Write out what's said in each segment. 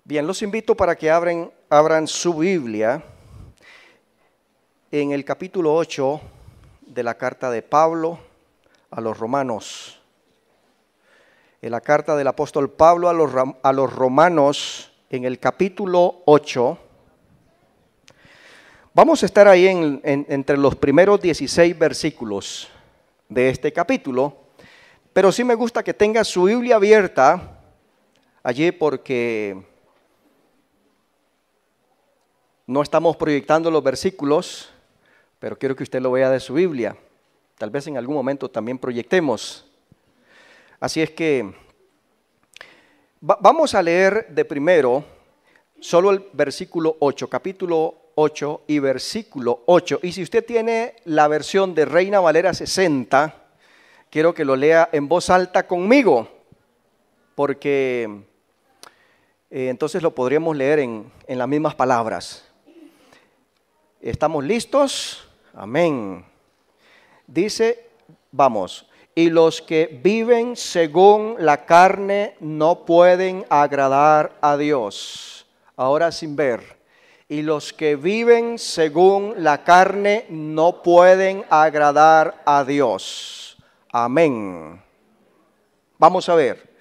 Bien, los invito para que abran su Biblia en el capítulo 8 de la carta de Pablo a los romanos. En la carta del apóstol Pablo a los romanos, en el capítulo 8. Vamos a estar ahí entre los primeros 16 versículos de este capítulo, pero sí me gusta que tenga su Biblia abierta allí porque no estamos proyectando los versículos, pero quiero que usted lo vea de su Biblia. Tal vez en algún momento también proyectemos. Así es que vamos a leer de primero solo el versículo 8, capítulo 8 y versículo 8. Y si usted tiene la versión de Reina Valera 60, quiero que lo lea en voz alta conmigo, porque entonces lo podríamos leer en las mismas palabras. ¿Estamos listos? Amén. Dice, vamos, y los que viven según la carne no pueden agradar a Dios. Ahora sin ver. Y los que viven según la carne no pueden agradar a Dios. Amén. Vamos a ver.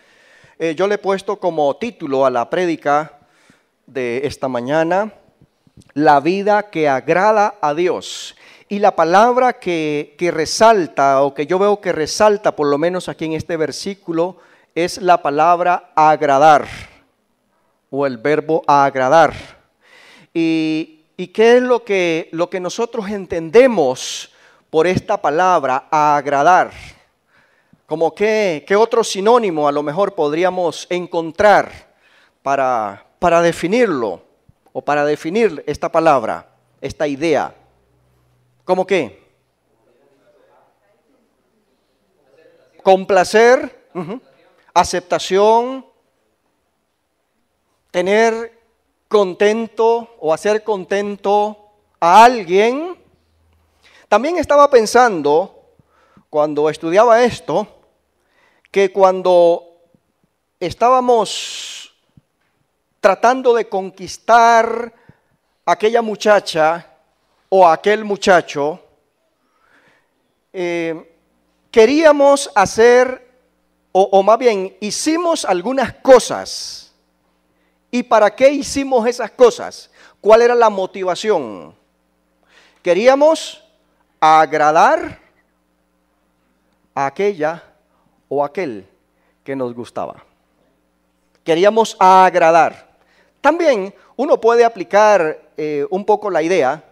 Yo le he puesto como título a la prédica de esta mañana, la vida que agrada a Dios. Y la palabra que resalta, o que yo veo que resalta, por lo menos aquí en este versículo, es la palabra agradar, o el verbo agradar. ¿Y qué es lo que nosotros entendemos por esta palabra agradar? Como qué otro sinónimo a lo mejor podríamos encontrar para definirlo, o para definir esta palabra, esta idea. ¿Cómo qué? Complacer, aceptación, tener contento o hacer contento a alguien. También estaba pensando, cuando estudiaba esto, que cuando estábamos tratando de conquistar a aquella muchacha o a aquel muchacho, queríamos hacer, o más bien, hicimos algunas cosas. ¿Y para qué hicimos esas cosas? ¿Cuál era la motivación? Queríamos agradar a aquella o aquel que nos gustaba. Queríamos agradar. También uno puede aplicar un poco la idea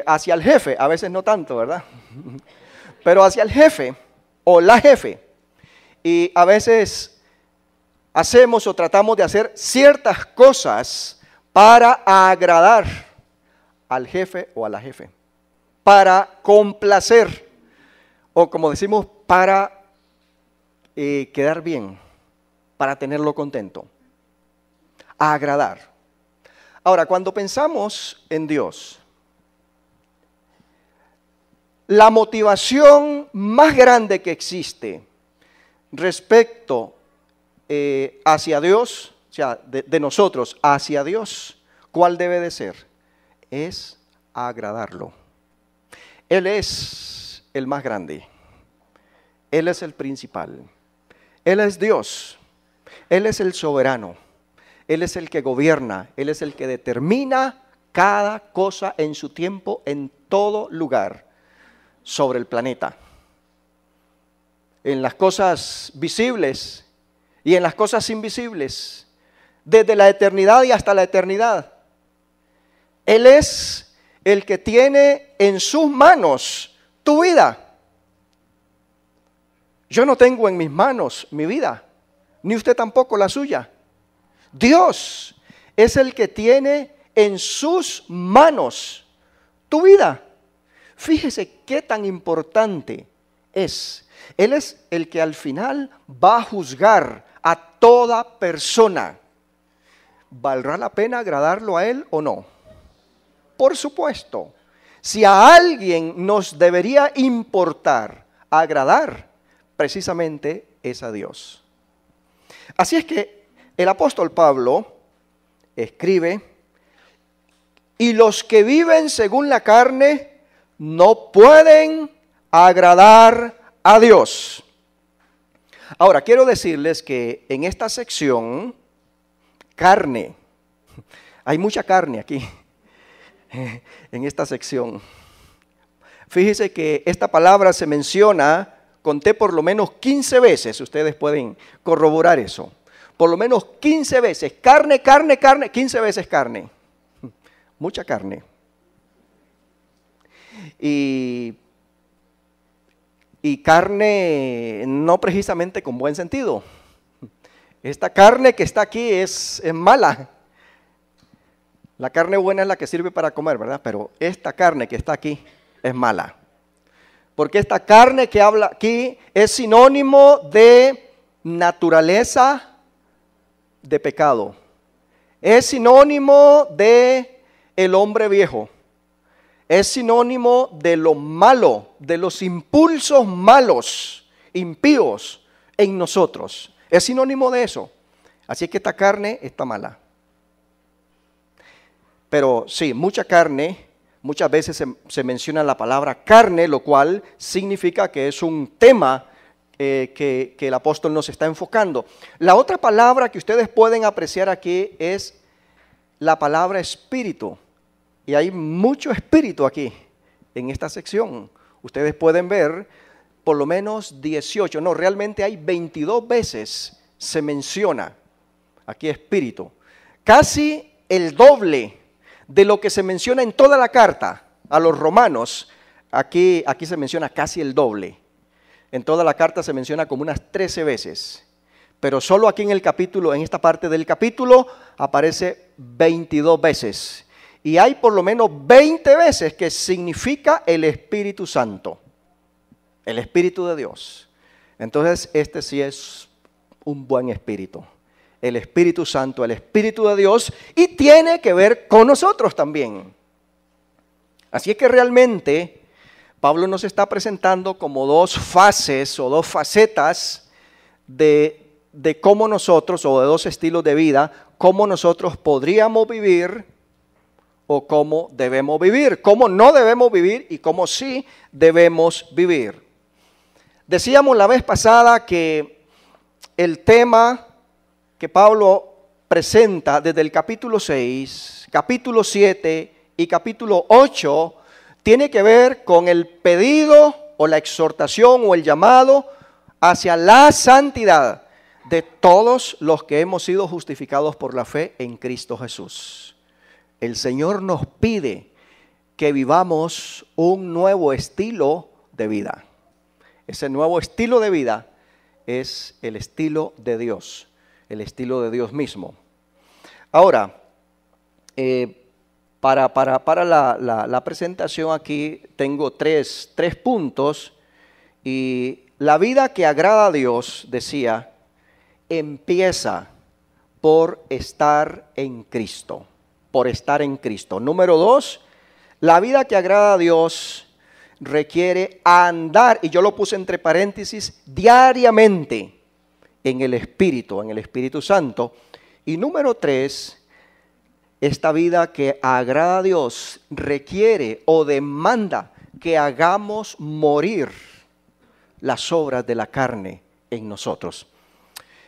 hacia el jefe, a veces no tanto, ¿verdad? Pero hacia el jefe o la jefe. Y a veces hacemos o tratamos de hacer ciertas cosas para agradar al jefe o a la jefe, para complacer, o como decimos, para quedar bien, para tenerlo contento, agradar. Ahora, cuando pensamos en Dios, la motivación más grande que existe respecto hacia Dios, o sea, de nosotros hacia Dios, ¿cuál debe de ser? Es agradarlo. Él es el más grande. Él es el principal. Él es Dios. Él es el soberano. Él es el que gobierna. Él es el que determina cada cosa en su tiempo, en todo lugar sobre el planeta. En las cosas visibles y en las cosas invisibles, desde la eternidad y hasta la eternidad. Él es el que tiene en sus manos tu vida. Yo no tengo en mis manos mi vida, ni usted tampoco la suya. Dios es el que tiene en sus manos tu vida. Fíjese qué tan importante es. Él es el que al final va a juzgar a toda persona. ¿Valdrá la pena agradarlo a Él o no? Por supuesto. Si a alguien nos debería importar agradar, precisamente es a Dios. Así es que el apóstol Pablo escribe, y los que viven según la carne no pueden agradar a Dios. Ahora, quiero decirles que en esta sección, carne, hay mucha carne aquí, en esta sección. Fíjese que esta palabra se menciona, conté por lo menos 15 veces, ustedes pueden corroborar eso. Por lo menos 15 veces, carne, 15 veces carne. Mucha carne. Y carne no precisamente con buen sentido. Esta carne que está aquí es mala. La carne buena es la que sirve para comer, ¿verdad? Pero esta carne que está aquí es mala. Porque esta carne que habla aquí es sinónimo de naturaleza de pecado. Es sinónimo de el hombre viejo. Es sinónimo de lo malo, de los impulsos malos, impíos en nosotros. Es sinónimo de eso. Así que esta carne está mala. Pero sí, mucha carne, muchas veces se menciona la palabra carne, lo cual significa que es un tema que el apóstol nos está enfocando. La otra palabra que ustedes pueden apreciar aquí es la palabra espíritu. Y hay mucho espíritu aquí, en esta sección. Ustedes pueden ver por lo menos 18, no, realmente hay 22 veces se menciona aquí espíritu. Casi el doble de lo que se menciona en toda la carta a los romanos, aquí se menciona casi el doble. En toda la carta se menciona como unas 13 veces. Pero solo aquí en el capítulo, en esta parte del capítulo, aparece 22 veces. Y hay por lo menos 20 veces que significa el Espíritu Santo, el Espíritu de Dios. Entonces, este sí es un buen espíritu, el Espíritu Santo, el Espíritu de Dios, y tiene que ver con nosotros también. Así es que realmente Pablo nos está presentando como dos fases o dos facetas de cómo nosotros, o de dos estilos de vida, cómo nosotros podríamos vivir o cómo debemos vivir, cómo no debemos vivir y cómo sí debemos vivir. Decíamos la vez pasada que el tema que Pablo presenta desde el capítulo 6, capítulo 7 y capítulo 8 tiene que ver con el pedido o la exhortación o el llamado hacia la santidad de todos los que hemos sido justificados por la fe en Cristo Jesús. El Señor nos pide que vivamos un nuevo estilo de vida. Ese nuevo estilo de vida es el estilo de Dios, el estilo de Dios mismo. Ahora, para la presentación aquí tengo tres puntos, y la vida que agrada a Dios, decía, empieza por estar en Cristo. Por estar en Cristo. Número 2, la vida que agrada a Dios requiere andar, y yo lo puse entre paréntesis, diariamente en el Espíritu Santo. Y número 3, esta vida que agrada a Dios requiere o demanda que hagamos morir las obras de la carne en nosotros.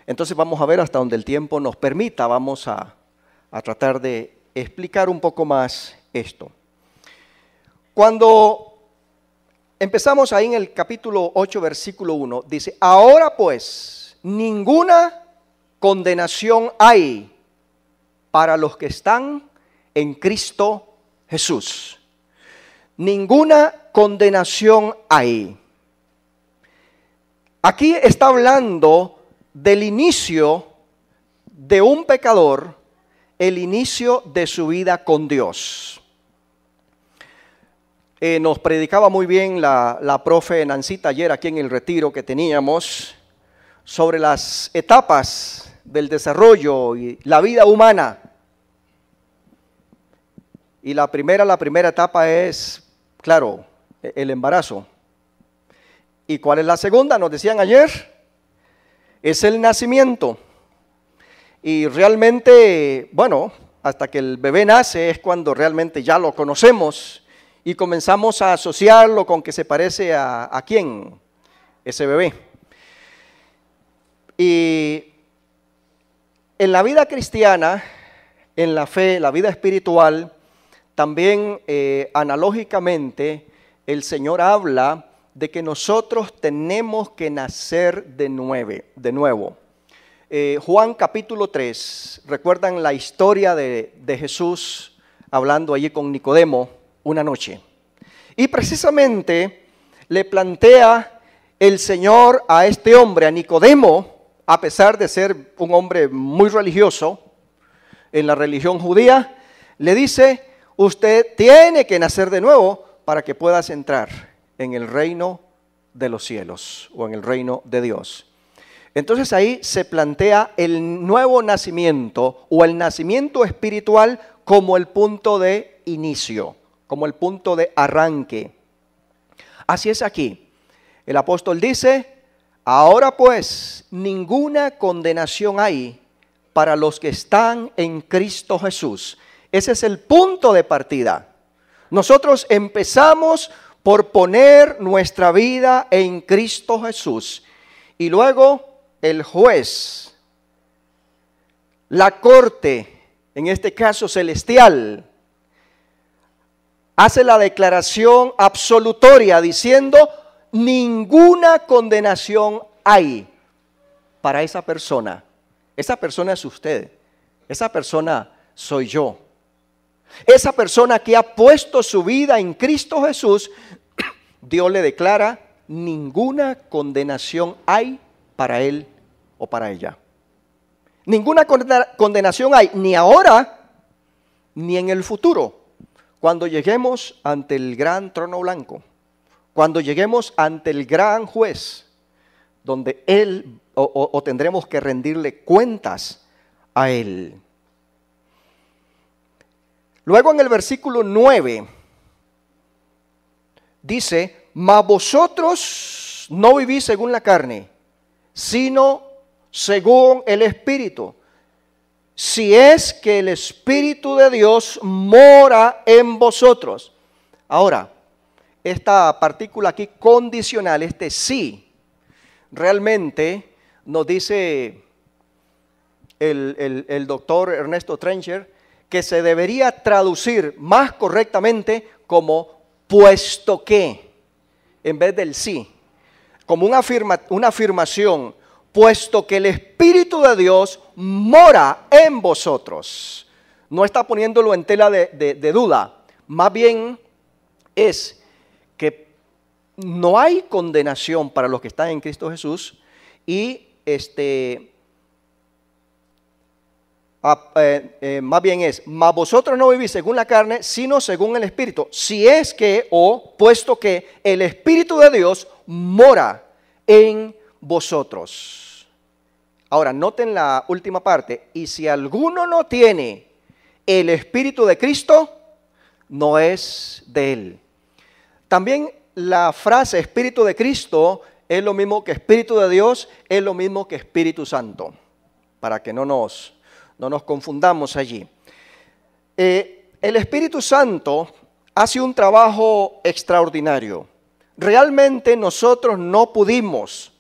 Entonces vamos a ver hasta donde el tiempo nos permita, vamos a tratar de explicar un poco más esto. Cuando empezamos ahí en el capítulo 8, versículo 1, dice, ahora pues, ninguna condenación hay para los que están en Cristo Jesús. Ninguna condenación hay. Aquí está hablando del inicio de un pecador, el inicio de su vida con Dios. Nos predicaba muy bien la profe Nancita ayer aquí en el retiro que teníamos sobre las etapas del desarrollo y la vida humana. Y la primera etapa es, claro, el embarazo. ¿Y cuál es la segunda? Nos decían ayer, es el nacimiento. Y realmente, bueno, hasta que el bebé nace es cuando realmente ya lo conocemos y comenzamos a asociarlo con que se parece a quién, ese bebé. Y en la vida cristiana, en la fe, la vida espiritual, también analógicamente el Señor habla de que nosotros tenemos que nacer de nuevo. Juan capítulo 3, ¿recuerdan la historia de Jesús hablando allí con Nicodemo una noche? Y precisamente le plantea el Señor a este hombre, a Nicodemo, a pesar de ser un hombre muy religioso en la religión judía, le dice, usted tiene que nacer de nuevo para que puedas entrar en el reino de los cielos o en el reino de Dios. Entonces ahí se plantea el nuevo nacimiento o el nacimiento espiritual como el punto de inicio, como el punto de arranque. Así es aquí. El apóstol dice, ahora pues ninguna condenación hay para los que están en Cristo Jesús. Ese es el punto de partida. Nosotros empezamos por poner nuestra vida en Cristo Jesús. Y luego el juez, la corte, en este caso celestial, hace la declaración absolutoria diciendo, ninguna condenación hay para esa persona. Esa persona es usted, esa persona soy yo. Esa persona que ha puesto su vida en Cristo Jesús, Dios le declara, ninguna condenación hay para él o para ella. Ninguna condenación hay, ni ahora, ni en el futuro, cuando lleguemos ante el gran trono blanco, cuando lleguemos ante el gran juez, donde él o tendremos que rendirle cuentas a él. Luego en el versículo 9 dice, mas vosotros no vivís según la carne, sino según el Espíritu, si es que el Espíritu de Dios mora en vosotros. Ahora, esta partícula aquí condicional, este sí, realmente nos dice el doctor Ernesto Trencher que se debería traducir más correctamente como puesto que, en vez del sí, como una afirmación, puesto que el Espíritu de Dios mora en vosotros. No está poniéndolo en tela de duda, más bien es que no hay condenación para los que están en Cristo Jesús y más bien es, mas vosotros no vivís según la carne, sino según el Espíritu. Si es que, o puesto que el Espíritu de Dios mora en vosotros. Ahora, noten la última parte. Y si alguno no tiene el Espíritu de Cristo, no es de él. También la frase Espíritu de Cristo es lo mismo que Espíritu de Dios, es lo mismo que Espíritu Santo, para que no nos confundamos allí. El Espíritu Santo hace un trabajo extraordinario. Realmente nosotros no pudimos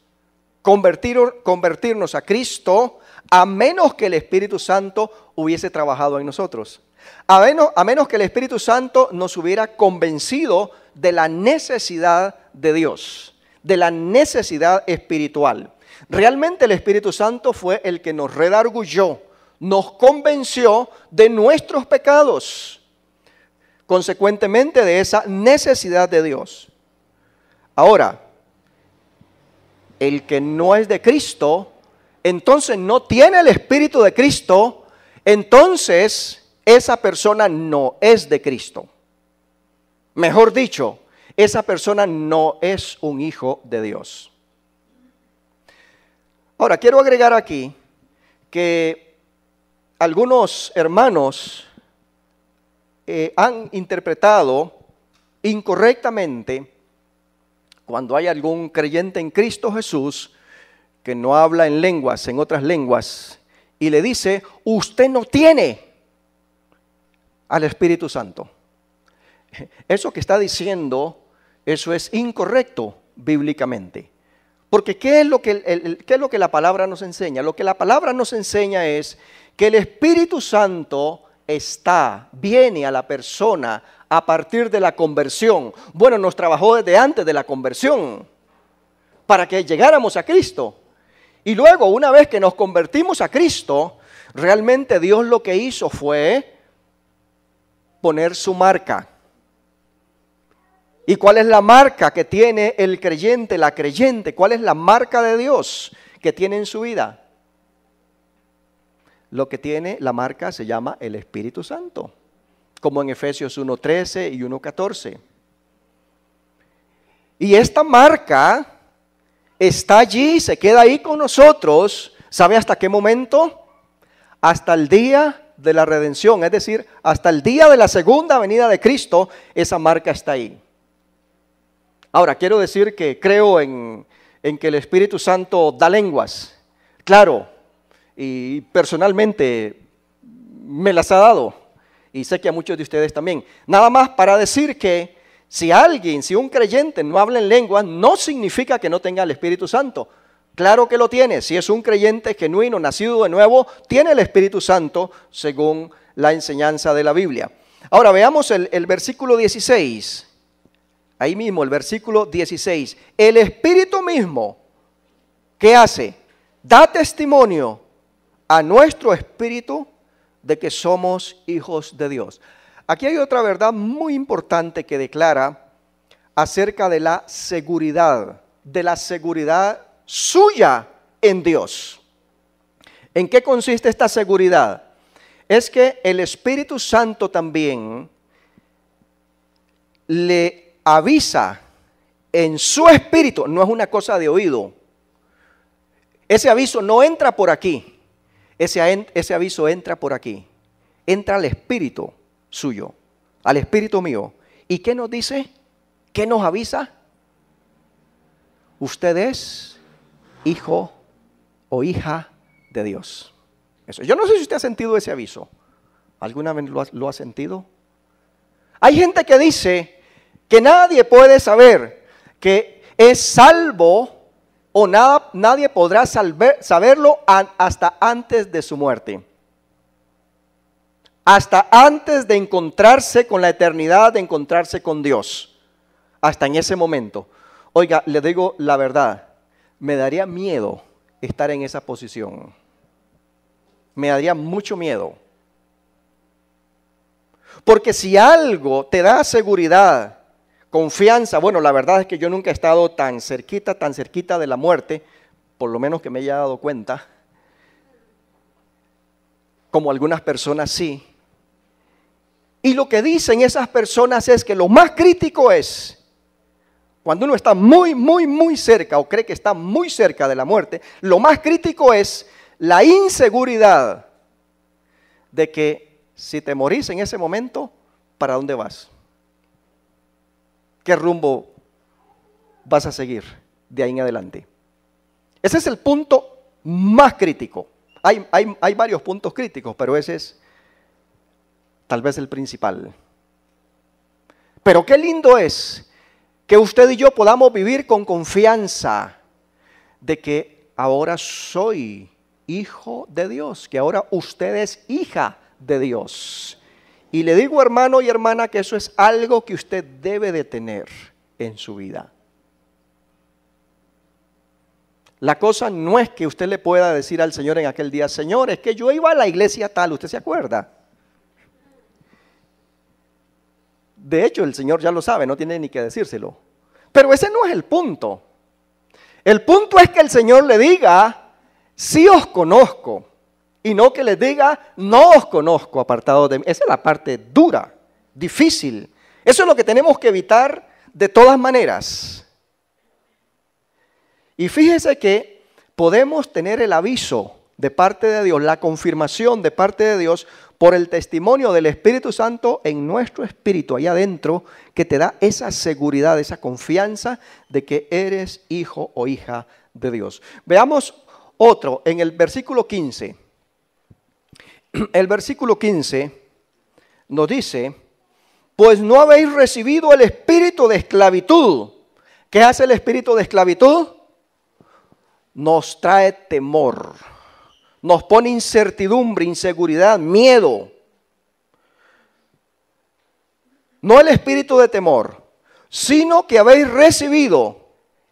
convertirnos a Cristo a menos que el Espíritu Santo hubiese trabajado en nosotros. A menos que el Espíritu Santo nos hubiera convencido de la necesidad de Dios, de la necesidad espiritual. Realmente el Espíritu Santo fue el que nos redarguyó, nos convenció de nuestros pecados, consecuentemente de esa necesidad de Dios. Ahora, el que no es de Cristo, entonces no tiene el Espíritu de Cristo, entonces esa persona no es de Cristo. Mejor dicho, esa persona no es un hijo de Dios. Ahora, quiero agregar aquí que algunos hermanos han interpretado incorrectamente cuando hay algún creyente en Cristo Jesús que no habla en lenguas, en otras lenguas, y le dice, usted no tiene al Espíritu Santo. Eso que está diciendo, eso es incorrecto bíblicamente. Porque ¿qué es lo que la palabra nos enseña? Lo que la palabra nos enseña es que el Espíritu Santo viene a la persona a partir de la conversión. Bueno, nos trabajó desde antes de la conversión para que llegáramos a Cristo. Y luego, una vez que nos convertimos a Cristo, realmente Dios lo que hizo fue poner su marca. ¿Y cuál es la marca que tiene el creyente, la creyente? ¿Cuál es la marca de Dios que tiene en su vida? Lo que tiene la marca se llama el Espíritu Santo, como en Efesios 1:13 y 1:14. Y esta marca está allí, se queda ahí con nosotros. ¿Sabe hasta qué momento? Hasta el día de la redención, es decir, hasta el día de la segunda venida de Cristo, esa marca está ahí. Ahora, quiero decir que creo en que el Espíritu Santo da lenguas. Claro, y personalmente me las ha dado. Y sé que a muchos de ustedes también. Nada más para decir que si un creyente no habla en lenguas, no significa que no tenga el Espíritu Santo. Claro que lo tiene. Si es un creyente genuino, nacido de nuevo, tiene el Espíritu Santo según la enseñanza de la Biblia. Ahora veamos el versículo 16. Ahí mismo, el versículo 16. El Espíritu mismo, ¿qué hace? Da testimonio a nuestro espíritu de que somos hijos de Dios. Aquí hay otra verdad muy importante que declara acerca de la seguridad suya en Dios. ¿En qué consiste esta seguridad? Es que el Espíritu Santo también le avisa en su espíritu, no es una cosa de oído. Ese aviso no entra por aquí, ese aviso entra por aquí, entra al espíritu suyo, al espíritu mío. ¿Y qué nos dice? ¿Qué nos avisa? Usted es hijo o hija de Dios. Eso. Yo no sé si usted ha sentido ese aviso. ¿Alguna vez lo ha sentido? Hay gente que dice que nadie puede saber que es salvo o nadie podrá saberlo hasta antes de su muerte. Hasta antes de encontrarse con la eternidad, de encontrarse con Dios. Hasta en ese momento. Oiga, le digo la verdad, me daría miedo estar en esa posición. Me daría mucho miedo. Porque si algo te da seguridad, confianza, bueno, la verdad es que yo nunca he estado tan cerquita de la muerte, por lo menos que me haya dado cuenta, como algunas personas sí. Y lo que dicen esas personas es que lo más crítico es, cuando uno está muy cerca o cree que está muy cerca de la muerte, lo más crítico es la inseguridad de que si te morís en ese momento, ¿para dónde vas? ¿Qué rumbo vas a seguir de ahí en adelante? Ese es el punto más crítico. Hay varios puntos críticos, pero ese es tal vez el principal. Pero qué lindo es que usted y yo podamos vivir con confianza de que ahora soy hijo de Dios, que ahora usted es hija de Dios. Y le digo, hermano y hermana, que eso es algo que usted debe de tener en su vida. La cosa no es que usted le pueda decir al Señor en aquel día, Señor, es que yo iba a la iglesia tal, ¿usted se acuerda? De hecho, el Señor ya lo sabe, no tiene ni que decírselo. Pero ese no es el punto. El punto es que el Señor le diga, sí os conozco. Y no que les diga, no os conozco, apartados de mí. Esa es la parte dura, difícil. Eso es lo que tenemos que evitar de todas maneras. Y fíjese que podemos tener el aviso de parte de Dios, la confirmación de parte de Dios por el testimonio del Espíritu Santo en nuestro espíritu, allá adentro, que te da esa seguridad, esa confianza de que eres hijo o hija de Dios. Veamos otro en el versículo 15. El versículo 15 nos dice, pues no habéis recibido el espíritu de esclavitud. ¿Qué hace el espíritu de esclavitud? Nos trae temor, nos pone incertidumbre, inseguridad, miedo. No el espíritu de temor, sino que habéis recibido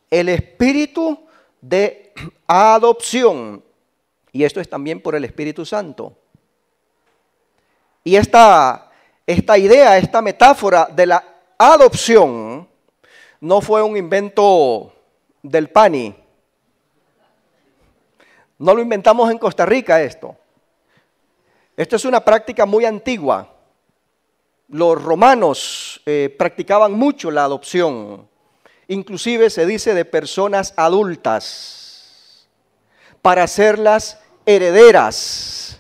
el espíritu de adopción. Y esto es también por el Espíritu Santo. Y esta idea, esta metáfora de la adopción no fue un invento del PANI. No lo inventamos en Costa Rica esto. Esto es una práctica muy antigua. Los romanos practicaban mucho la adopción. Inclusive se dice de personas adultas para hacerlas herederas.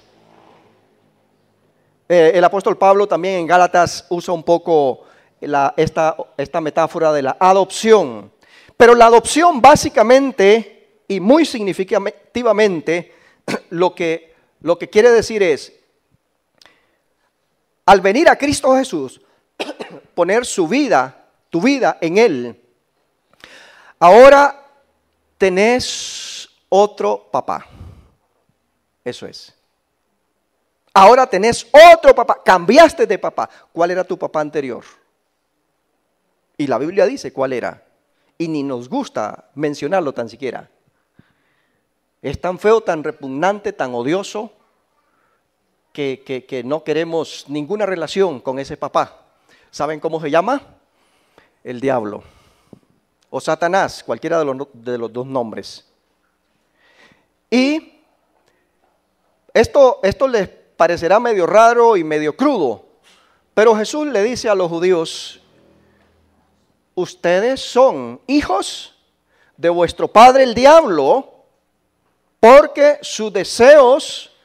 El apóstol Pablo también en Gálatas usa un poco esta metáfora de la adopción. Pero la adopción básicamente y muy significativamente lo que quiere decir es, al venir a Cristo Jesús, poner su vida, tu vida en Él, ahora tenés otro papá. Eso es. Ahora tenés otro papá, cambiaste de papá. ¿Cuál era tu papá anterior? Y la Biblia dice cuál era. Y ni nos gusta mencionarlo tan siquiera. Es tan feo, tan repugnante, tan odioso, que no queremos ninguna relación con ese papá. ¿Saben cómo se llama? El diablo. O Satanás, cualquiera de los dos nombres. Y esto les parecerá medio raro y medio crudo, pero Jesús le dice a los judíos, ustedes son hijos de vuestro padre el diablo, porque sus deseos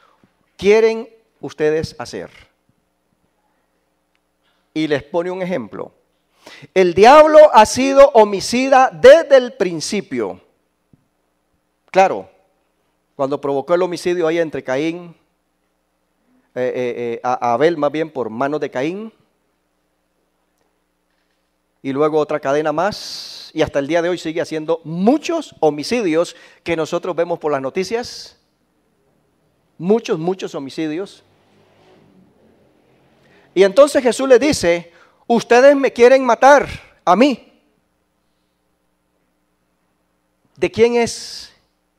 quieren ustedes hacer. Y les pone un ejemplo. El diablo ha sido homicida desde el principio. Claro, cuando provocó el homicidio ahí entre Caín, a Abel más bien por manos de Caín, y luego otra cadena más, y hasta el día de hoy sigue haciendo muchos homicidios que nosotros vemos por las noticias, muchos homicidios. Y entonces Jesús les dice, ustedes me quieren matar a mí. ¿De quién es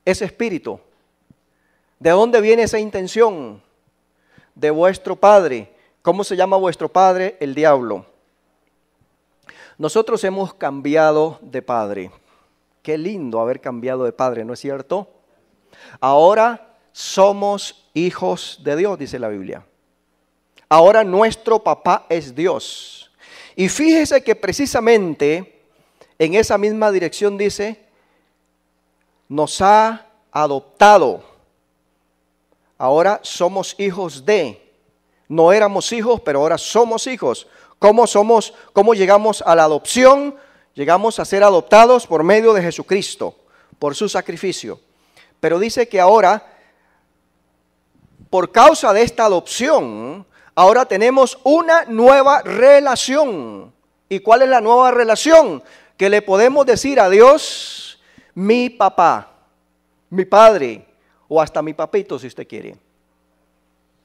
ese espíritu? ¿De dónde viene esa intención? De vuestro padre. ¿Cómo se llama vuestro padre? El diablo. Nosotros hemos cambiado de padre. Qué lindo haber cambiado de padre, ¿no es cierto? Ahora somos hijos de Dios, dice la Biblia. Ahora nuestro papá es Dios. Y fíjese que precisamente en esa misma dirección dice, nos ha adoptado. Ahora somos hijos de. No éramos hijos, pero ahora somos hijos. ¿Cómo llegamos a la adopción? Llegamos a ser adoptados por medio de Jesucristo, por su sacrificio. Pero dice que ahora, por causa de esta adopción, ahora tenemos una nueva relación. ¿Y cuál es la nueva relación? Que le podemos decir a Dios, mi papá, mi padre, o hasta mi papito si usted quiere.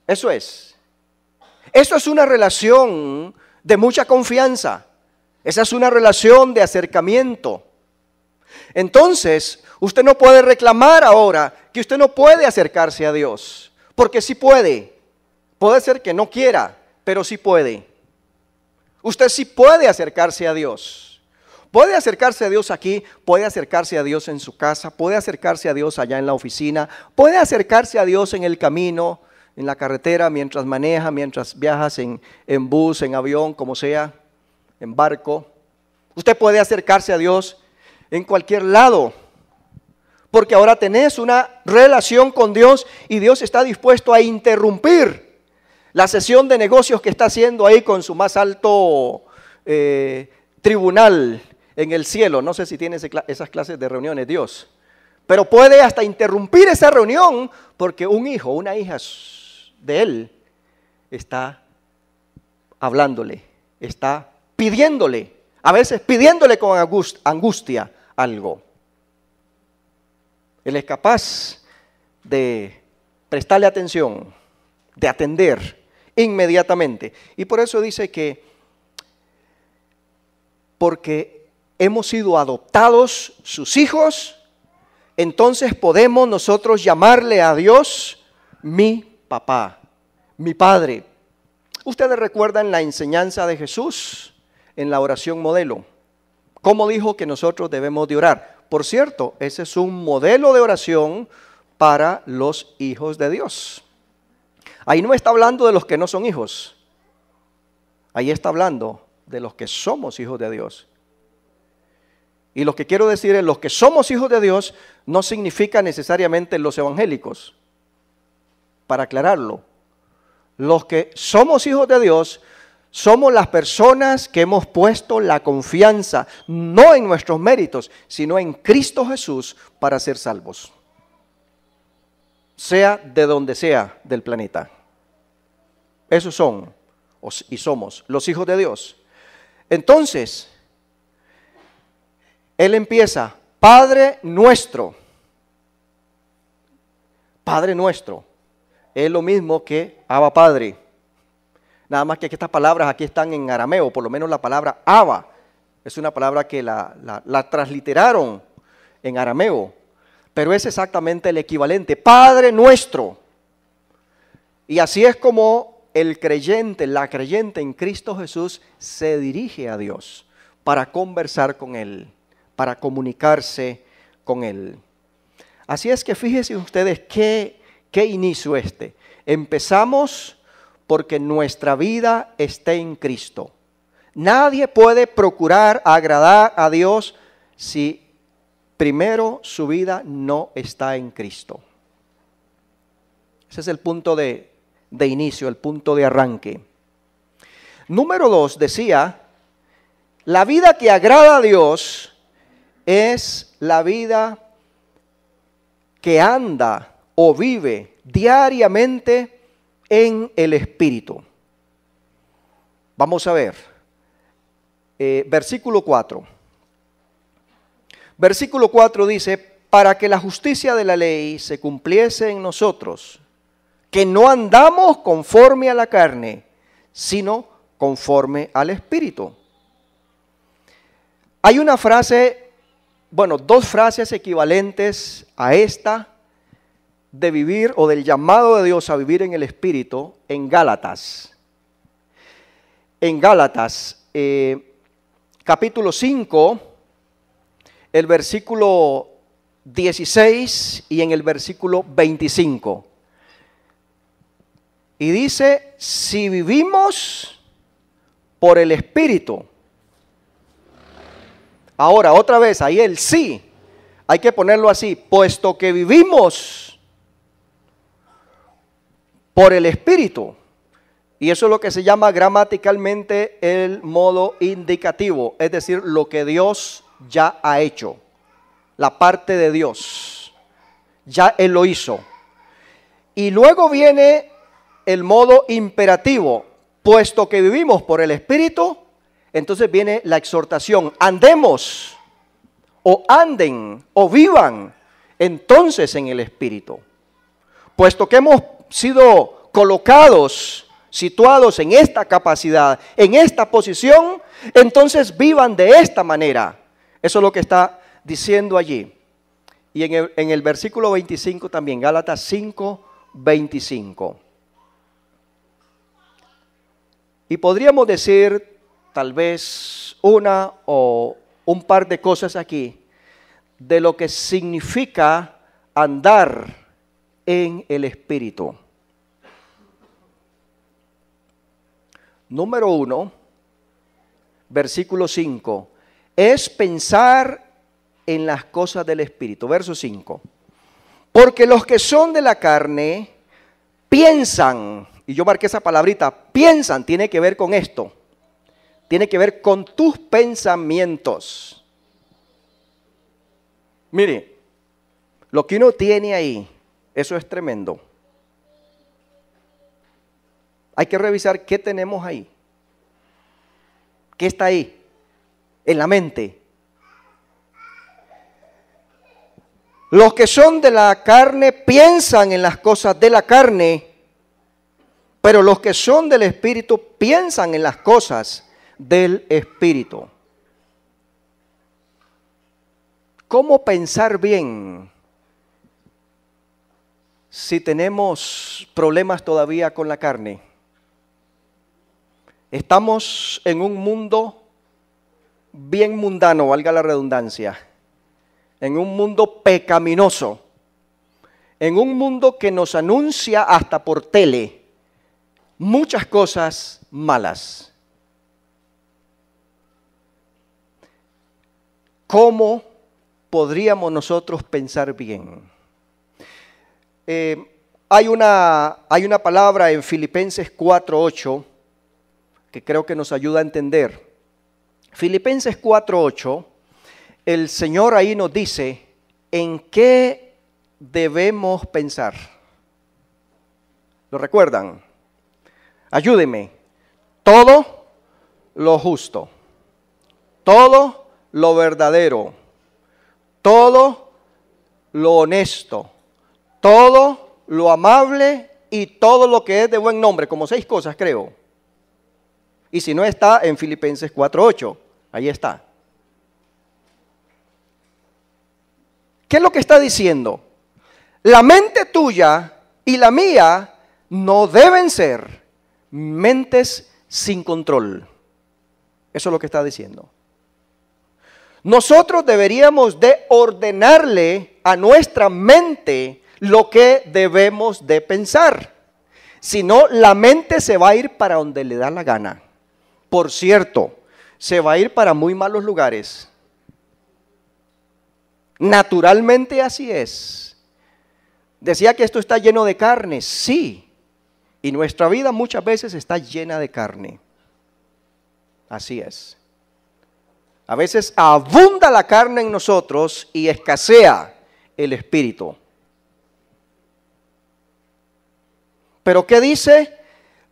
Eso es. Eso es una relación de mucha confianza. Esa es una relación de acercamiento. Entonces, usted no puede reclamar ahora que usted no puede acercarse a Dios, porque sí puede. Puede ser que no quiera, pero sí puede. Usted sí puede acercarse a Dios. Puede acercarse a Dios aquí, puede acercarse a Dios en su casa, puede acercarse a Dios allá en la oficina, puede acercarse a Dios en el camino, en la carretera, mientras maneja, mientras viajas en bus, en avión, como sea, en barco. Usted puede acercarse a Dios en cualquier lado, porque ahora tenés una relación con Dios y Dios está dispuesto a interrumpir la sesión de negocios que está haciendo ahí con su más alto tribunal en el cielo. No sé si tiene esas clases de reuniones Dios, pero puede hasta interrumpir esa reunión porque un hijo, una hija de Él está hablándole, está pidiéndole, a veces pidiéndole con angustia algo. Él es capaz de prestarle atención, de atender inmediatamente. Y por eso dice que porque hemos sido adoptados sus hijos, entonces podemos nosotros llamarle a Dios mi papá, mi padre. Ustedes recuerdan la enseñanza de Jesús en la oración modelo. ¿Cómo dijo que nosotros debemos de orar? Por cierto, ese es un modelo de oración para los hijos de Dios. Ahí no está hablando de los que no son hijos. Ahí está hablando de los que somos hijos de Dios. Y lo que quiero decir es, los que somos hijos de Dios no significa necesariamente los evangélicos. Para aclararlo, los que somos hijos de Dios somos las personas que hemos puesto la confianza, no en nuestros méritos, sino en Cristo Jesús para ser salvos. Sea de donde sea del planeta. Esos son y somos los hijos de Dios. Entonces, Él empieza, Padre nuestro. Padre nuestro. Es lo mismo que Abba Padre. Nada más que estas palabras aquí están en arameo, por lo menos la palabra Abba. Es una palabra que la transliteraron en arameo, pero es exactamente el equivalente, Padre nuestro. Y así es como el creyente, la creyente en Cristo Jesús se dirige a Dios para conversar con Él, para comunicarse con Él. Así es que fíjense ustedes qué inicio este. Empezamos porque nuestra vida está en Cristo. Nadie puede procurar agradar a Dios si primero su vida no está en Cristo. Ese es el punto de inicio, el punto de arranque. Número 2, decía, la vida que agrada a Dios es la vida que anda o vive diariamente en el Espíritu. Vamos a ver, versículo 4. Versículo 4 dice, para que la justicia de la ley se cumpliese en nosotros, que no andamos conforme a la carne, sino conforme al Espíritu. Hay una frase, dos frases equivalentes a esta de vivir o del llamado de Dios a vivir en el Espíritu en Gálatas. En Gálatas, capítulo 5, el versículo 16 y en el versículo 25. Y dice, si vivimos por el Espíritu. Ahora, otra vez, ahí el sí, hay que ponerlo así, puesto que vivimos por el Espíritu. Y eso es lo que se llama gramaticalmente el modo indicativo, es decir, lo que Dios ya ha hecho, la parte de Dios, ya Él lo hizo. Y luego viene el modo imperativo, puesto que vivimos por el Espíritu, entonces viene la exhortación, andemos, o anden, o vivan, entonces en el Espíritu. Puesto que hemos sido colocados, situados en esta capacidad, en esta posición, entonces vivan de esta manera. Eso es lo que está diciendo allí. Y en el versículo 25 también, Gálatas 5, 25. Y podríamos decir tal vez una o un par de cosas aquí de lo que significa andar en el Espíritu. Número 1, versículo 5, es pensar en las cosas del Espíritu. Verso 5, porque los que son de la carne piensan, y yo marqué esa palabrita, piensan, tiene que ver con esto, tiene que ver con tus pensamientos. Mire, lo que uno tiene ahí, eso es tremendo. Hay que revisar qué tenemos ahí. ¿Qué está ahí? En la mente. Los que son de la carne piensan en las cosas de la carne, pero los que son del Espíritu piensan en las cosas del Espíritu. ¿Cómo pensar bien si tenemos problemas todavía con la carne? Estamos en un mundo bien mundano, valga la redundancia, en un mundo pecaminoso, en un mundo que nos anuncia hasta por tele muchas cosas malas. ¿Cómo podríamos nosotros pensar bien? Hay una palabra en Filipenses 4:8 que creo que nos ayuda a entender. Filipenses 4:8, el Señor ahí nos dice en qué debemos pensar. ¿Lo recuerdan? Ayúdenme. Todo lo justo, todo lo verdadero, todo lo honesto, todo lo amable y todo lo que es de buen nombre, como 6 cosas creo. Y si no está en Filipenses 4:8, ahí está. ¿Qué es lo que está diciendo? La mente tuya y la mía no deben ser mentes sin control. Eso es lo que está diciendo. Nosotros deberíamos de ordenarle a nuestra mente lo que debemos de pensar. Si no, la mente se va a ir para donde le da la gana. Por cierto, se va a ir para muy malos lugares. Naturalmente así es. Decía que esto está lleno de carne, sí. Y nuestra vida muchas veces está llena de carne. Así es. A veces abunda la carne en nosotros y escasea el espíritu. Pero ¿qué dice?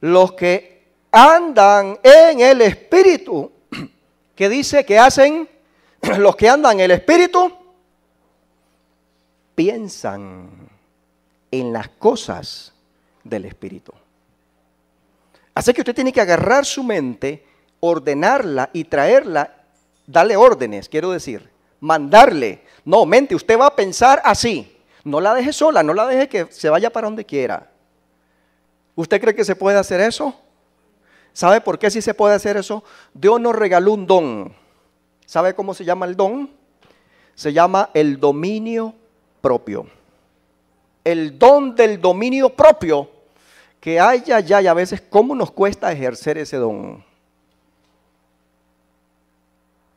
Los que andan en el espíritu. ¿Qué dice que hacen? Los que andan en el espíritu piensan en las cosas del espíritu. Así que usted tiene que agarrar su mente, ordenarla y traerla, darle órdenes, quiero decir, mandarle. No, mente, usted va a pensar así. No la deje sola, no la deje que se vaya para donde quiera. ¿Usted cree que se puede hacer eso? ¿Sabe por qué sí se puede hacer eso? Dios nos regaló un don. ¿Sabe cómo se llama el don? Se llama el dominio propio. El don del dominio propio, que hay ya y a veces cómo nos cuesta ejercer ese don.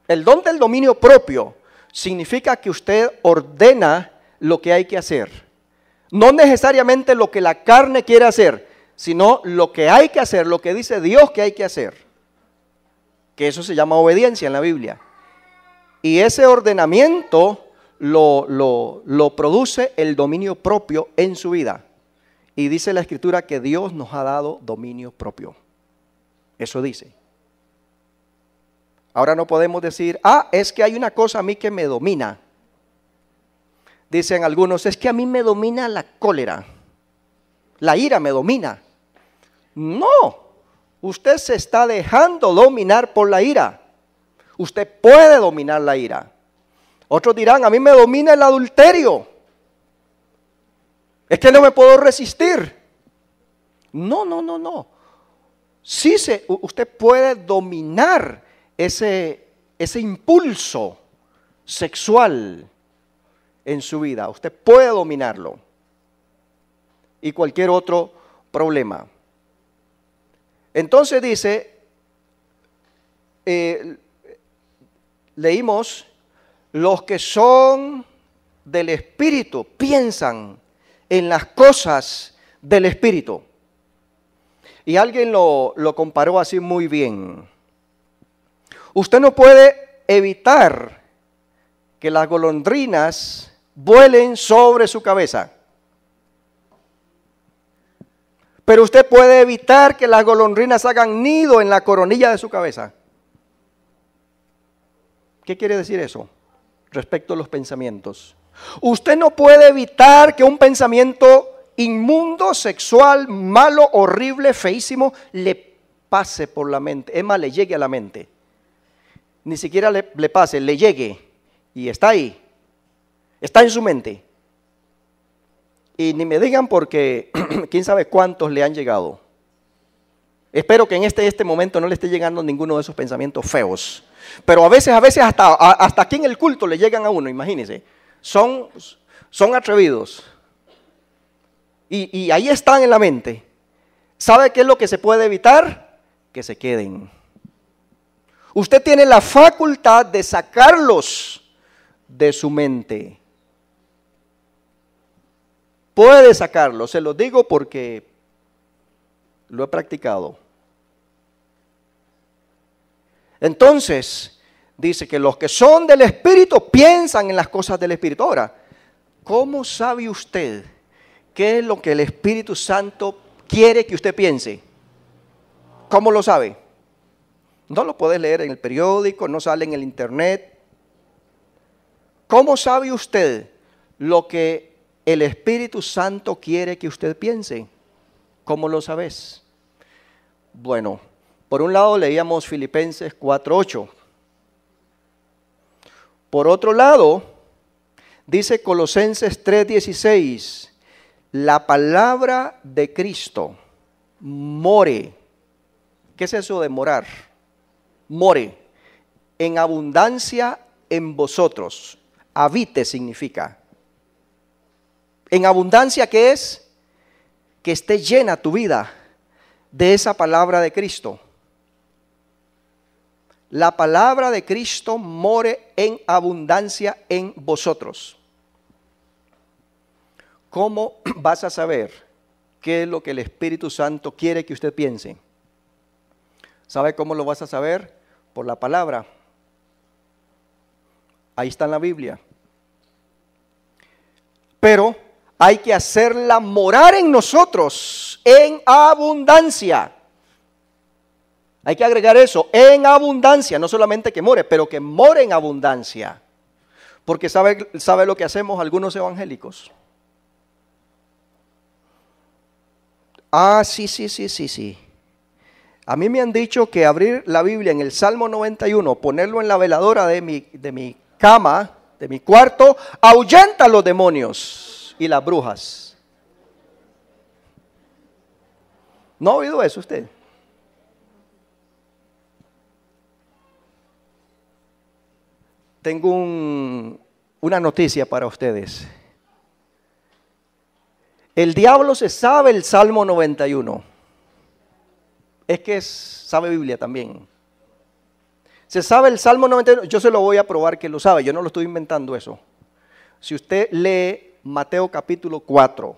El don del dominio propio significa que usted ordena lo que hay que hacer. No necesariamente lo que la carne quiere hacer, sino lo que hay que hacer, lo que dice Dios que hay que hacer. Que eso se llama obediencia en la Biblia. Y ese ordenamiento lo produce el dominio propio en su vida. Y dice la Escritura que Dios nos ha dado dominio propio. Eso dice. Ahora no podemos decir, es que hay una cosa a mí que me domina. Dicen algunos, es que a mí me domina la cólera. La ira me domina. No, usted se está dejando dominar por la ira. Usted puede dominar la ira. Otros dirán, a mí me domina el adulterio. Es que no me puedo resistir. No. Sí, usted puede dominar ese impulso sexual en su vida. Usted puede dominarlo. Y cualquier otro problema. Entonces dice, leímos, los que son del Espíritu piensan en las cosas del Espíritu. Y alguien lo comparó así muy bien. Usted no puede evitar que las golondrinas vuelen sobre su cabeza. Pero usted puede evitar que las golondrinas hagan nido en la coronilla de su cabeza. ¿Qué quiere decir eso respecto a los pensamientos? Usted no puede evitar que un pensamiento inmundo, sexual, malo, horrible, feísimo, le pase por la mente. Es más, le llegue a la mente. Ni siquiera le pase, le llegue. Y está ahí. Está en su mente. Y ni me digan porque quién sabe cuántos le han llegado. Espero que en este momento no le esté llegando ninguno de esos pensamientos feos. Pero a veces hasta aquí en el culto le llegan a uno, imagínense. Son atrevidos. Y ahí están en la mente. ¿Sabe qué es lo que se puede evitar? Que se queden. Usted tiene la facultad de sacarlos de su mente. Puede sacarlos, se los digo porque lo he practicado. Entonces, dice que los que son del Espíritu piensan en las cosas del Espíritu. Ahora, ¿cómo sabe usted qué es lo que el Espíritu Santo quiere que usted piense? ¿Cómo lo sabe? No lo puede leer en el periódico, no sale en el internet. ¿Cómo sabe usted lo que el Espíritu Santo quiere que usted piense? ¿Cómo lo sabes? Bueno, por un lado leíamos Filipenses 4:8. Por otro lado, dice Colosenses 3:16, la palabra de Cristo more. ¿Qué es eso de morar? More en abundancia en vosotros. Habite significa. En abundancia, ¿qué es? Que esté llena tu vida de esa palabra de Cristo. La palabra de Cristo more en abundancia en vosotros. ¿Cómo vas a saber qué es lo que el Espíritu Santo quiere que usted piense? ¿Sabe cómo lo vas a saber? Por la palabra. Ahí está en la Biblia. Pero hay que hacerla morar en nosotros en abundancia. Hay que agregar eso, en abundancia, no solamente que more, pero que more en abundancia. Porque ¿sabe lo que hacemos algunos evangélicos? Sí. A mí me han dicho que abrir la Biblia en el Salmo 91, ponerlo en la veladora de mi cama, de mi cuarto, ahuyenta a los demonios y las brujas. ¿No ha oído eso usted? Tengo una noticia para ustedes. El diablo se sabe el Salmo 91. Es que sabe Biblia también. Se sabe el Salmo 91. Yo se lo voy a probar que lo sabe. Yo no lo estoy inventando eso. Si usted lee Mateo capítulo 4,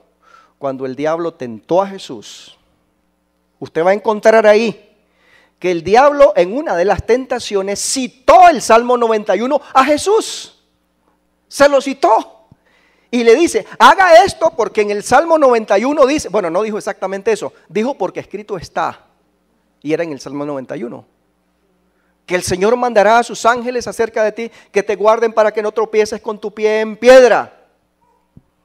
cuando el diablo tentó a Jesús, usted va a encontrar ahí que el diablo en una de las tentaciones citó el Salmo 91 a Jesús. Se lo citó. Y le dice, haga esto porque en el Salmo 91 dice, bueno, no dijo exactamente eso, dijo porque escrito está. Y era en el Salmo 91. Que el Señor mandará a sus ángeles acerca de ti, que te guarden para que no tropieces con tu pie en piedra.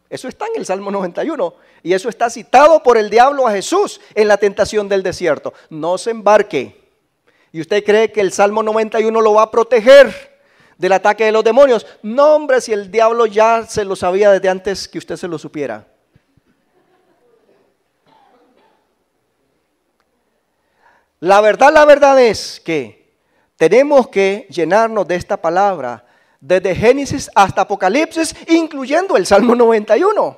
Eso está en el Salmo 91. Y eso está citado por el diablo a Jesús en la tentación del desierto. No se embarque. ¿Y usted cree que el Salmo 91 lo va a proteger del ataque de los demonios? No, hombre, si el diablo ya se lo sabía desde antes que usted se lo supiera. La verdad es que tenemos que llenarnos de esta palabra desde Génesis hasta Apocalipsis, incluyendo el Salmo 91.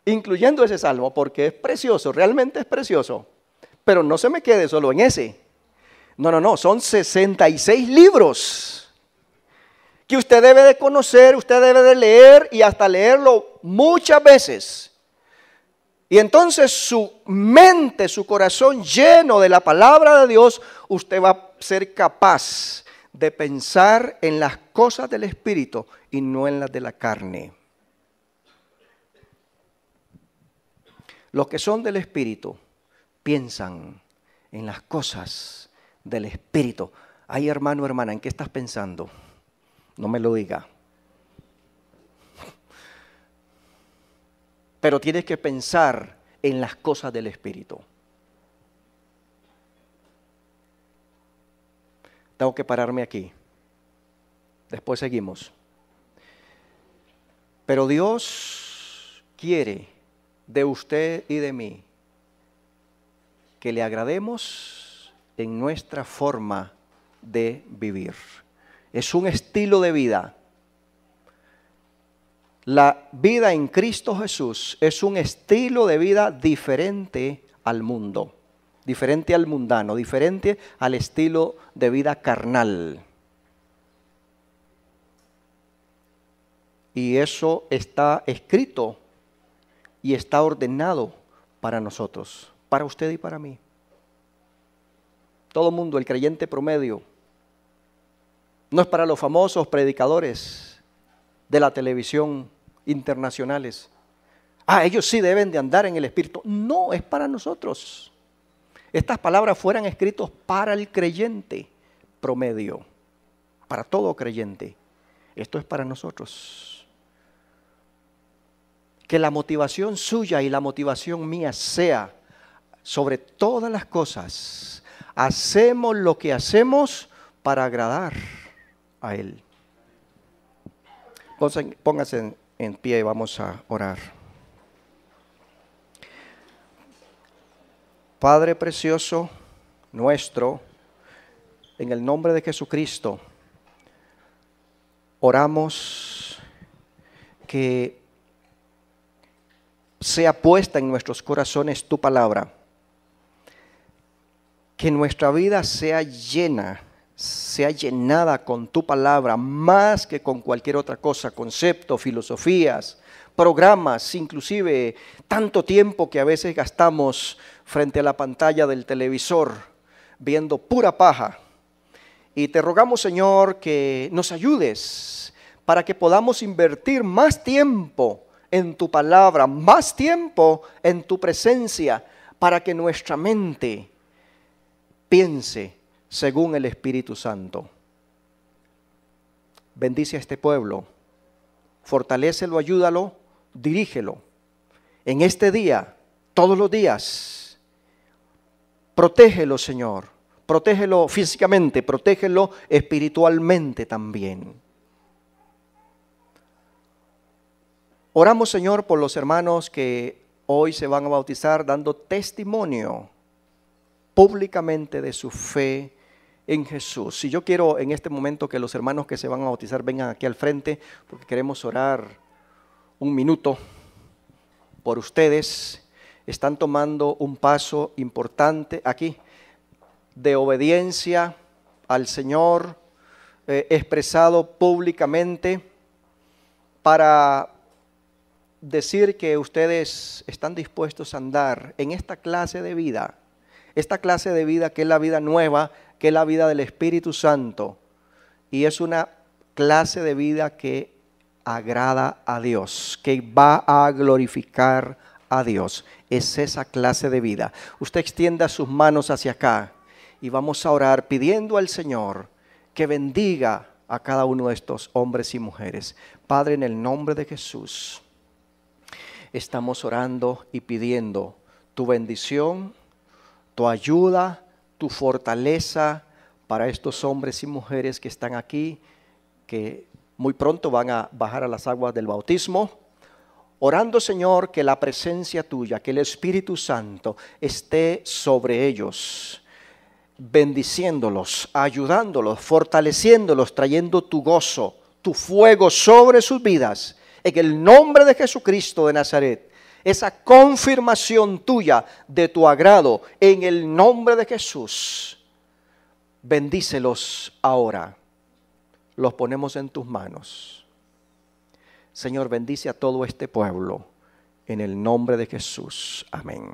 Incluyendo ese salmo, porque es precioso, realmente es precioso. Pero no se me quede solo en ese. No, son 66 libros que usted debe de conocer, usted debe de leer y hasta leerlo muchas veces. Y entonces su mente, su corazón lleno de la palabra de Dios, usted va a ser capaz de pensar en las cosas del Espíritu y no en las de la carne. Los que son del Espíritu piensan en las cosas del Espíritu. Ay, hermano, hermana, ¿en qué estás pensando? No me lo diga. Pero tienes que pensar en las cosas del Espíritu. Tengo que pararme aquí. Después seguimos. Pero Dios quiere de usted y de mí que le agrademos en nuestra forma de vivir. Es un estilo de vida. La vida en Cristo Jesús es un estilo de vida diferente al mundo, diferente al mundano, diferente al estilo de vida carnal. Y eso está escrito y está ordenado para nosotros, para usted y para mí. Todo el mundo, el creyente promedio, no es para los famosos predicadores de la televisión internacionales. Ellos sí deben de andar en el Espíritu. No, es para nosotros. Estas palabras fueran escritas para el creyente promedio, para todo creyente. Esto es para nosotros. Que la motivación suya y la motivación mía sea, sobre todas las cosas, hacemos lo que hacemos para agradar a Él. Póngase en pie y vamos a orar. Padre precioso nuestro, en el nombre de Jesucristo, oramos que sea puesta en nuestros corazones tu palabra, que nuestra vida sea llenada con tu palabra más que con cualquier otra cosa, conceptos, filosofías, programas, inclusive tanto tiempo que a veces gastamos frente a la pantalla del televisor viendo pura paja. Y te rogamos, Señor, que nos ayudes para que podamos invertir más tiempo en tu palabra, más tiempo en tu presencia, para que nuestra mente piense según el Espíritu Santo. Bendice a este pueblo, fortalécelo, ayúdalo, dirígelo. En este día, todos los días, protégelo, Señor. Protégelo físicamente, protégelo espiritualmente también. Oramos, Señor, por los hermanos que hoy se van a bautizar dando testimonio públicamente de su fe en Jesús. Y yo quiero en este momento que los hermanos que se van a bautizar vengan aquí al frente, porque queremos orar un minuto por ustedes. Están tomando un paso importante aquí de obediencia al Señor, expresado públicamente, para decir que ustedes están dispuestos a andar en esta clase de vida. Esta clase de vida que es la vida nueva, que es la vida del Espíritu Santo. Y es una clase de vida que agrada a Dios, que va a glorificar a Dios. Es esa clase de vida. Usted extienda sus manos hacia acá y vamos a orar pidiendo al Señor que bendiga a cada uno de estos hombres y mujeres. Padre, en el nombre de Jesús, estamos orando y pidiendo tu bendición, tu ayuda, tu fortaleza para estos hombres y mujeres que están aquí, que muy pronto van a bajar a las aguas del bautismo. Orando, Señor, que la presencia tuya, que el Espíritu Santo esté sobre ellos, bendiciéndolos, ayudándolos, fortaleciéndolos, trayendo tu gozo, tu fuego sobre sus vidas. En el nombre de Jesucristo de Nazaret, esa confirmación tuya de tu agrado, en el nombre de Jesús, bendícelos ahora. Los ponemos en tus manos. Señor, bendice a todo este pueblo, en el nombre de Jesús. Amén.